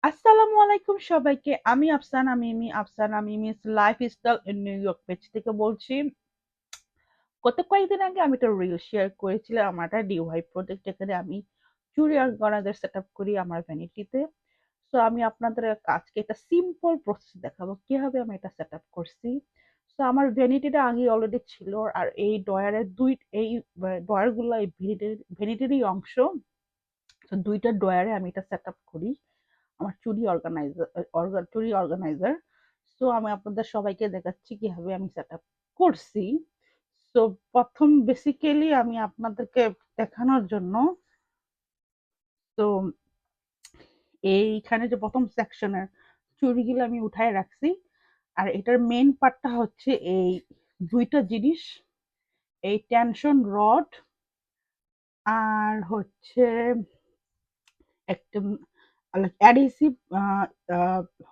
আসসালামু আলাইকুম সবাইকে। আমি Afsana Mimi's lifestyle in new York page থেকে বলছি। গত কয়েকদিন আগে আমি একটা রিল শেয়ার করেছিলাম আমার একটা ডিআইওয়াই প্রজেক্ট যেখানে আমি চুড়ি অর্গানাইজার সেট আপ করি আমার ভ্যানিটিতে। সো আমি আপনাদের আজকে একটা সিম্পল প্রসেস দেখাবো কিভাবে আমি এটা সেট আপ করছি। সো আমার ভ্যানিটিটা আগে অলরেডি ছিল, আর এই ডয়ারের এই ডয়ার গুলো এই ভ্যানিটিরই অংশ। তো দুইটা ডয়ারে আমি এটা সেট আপ করি আমার চুড়ি অর্গানাইজার। সো আমি আপনাদের সবাইকে দেখাচ্ছি কিভাবে আমি সেট আপ করছি। তো প্রথম বেসিক্যালি আমি আপনাদেরকে দেখানোর জন্য, তো এইখানে যে প্রথম সেকশনের চুড়িগুলো আমি উঠায় রাখছি, আর এটার মেইন পার্টটা হচ্ছে এই দুইটা জিনিস, এই টেনশন রড আর হচ্ছে একটা অ্যাডহেসিভ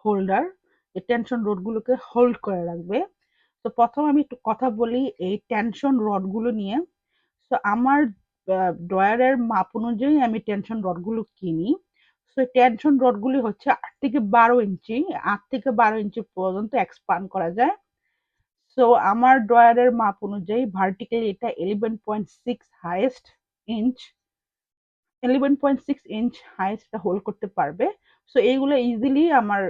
হোল্ডার, যে টেনশন রড গুলোকে হোল্ড করে রাখবে। তো প্রথম আমি একটু কথা বলি এই টেনশন রড গুলো নিয়ে। তো আমার ড্রয়ারের মাপ অনুযায়ী আমি টেনশন রড গুলো কিনি। তো টেনশন রড গুলি হচ্ছে 8 থেকে 12 ইঞ্চি, 8 থেকে 12 ইঞ্চি পর্যন্ত এক্সপান্ড করা যায়। সো আমার ড্রয়ারের মাপ অনুযায়ী ভার্টিক্যালি এটা 11.6 হাইয়েস্ট ইঞ্চ, 11.6 ইঞ্চ হাইয়েস্টটা হোল্ড করতে পারবে। সো এইগুলো ইজিলি আমার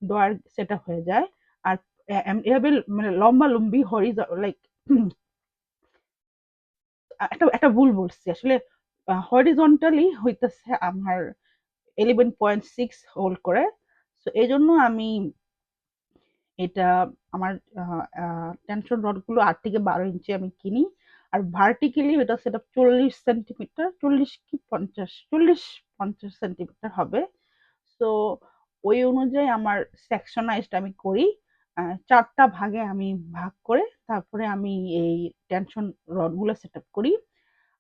ডয়ার সেট আপ হয়ে যায়। আর এভাবে মানে লম্বা লম্বি লাইক একটা একটা ভুল বলছি আসলে, হরিজন্টালি হইতেছে আমার 11.6 হোল্ড করে। তো এই জন্য আমি এটা আমার টেনশন রড গুলো 8 থেকে 12 ইঞ্চি আমি কিনি। আর ভার্টিক্যালি এটা সেটা 40 সেন্টিমিটার, 40 কি 50, 40 50 সেন্টিমিটার হবে। তো ওই অনুযায়ী আমার সেকশনাইজড আমি করি। 4টা ভাগে আমি ভাগ করে তারপরে আমি এই টেনশন রড গুলো সেট আপ করি।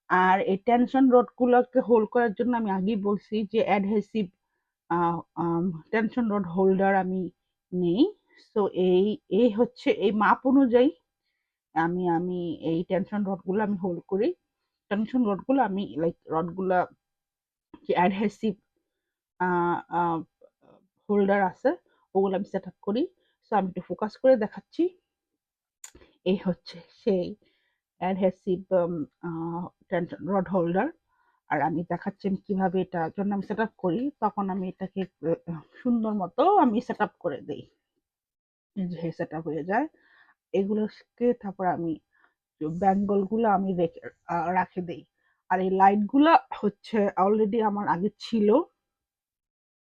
আর এই টেনশন রড গুলোকে হোল্ড করার জন্য আমি আগেই বলছি যে অ্যাডহেসিভ টেনশন রড হোল্ডার আমি নেই। তো এই এই হচ্ছে এই মাপ অনুযায়ী আমি আমি এই টেনশন রড গুলো আমি হোল্ড করি। টেনশন রড গুলো আমি লাইক রড গুলা যে অ্যাডহেসিভ হোল্ডার আছে ওগুলো আমি সেট আপ করি। সো আমি একটু ফোকাস করে দেখাচ্ছি। এই হচ্ছে সেই অ্যাডহেসিভ টেনশন রড হোল্ডার। আর আমি দেখাচ্ছি আমি কিভাবে এটা যখন আমি সেট আপ করি তখন আমি এটাকে সুন্দর মতো আমি সেট আপ করে দিই, যে সেট আপ হয়ে যায় এগুলোকে। তারপর আমি ব্যাঙ্গল গুলো আমি রেখে দিই। আর এই লাইট গুলা হচ্ছে অলরেডি আমার আগে ছিল,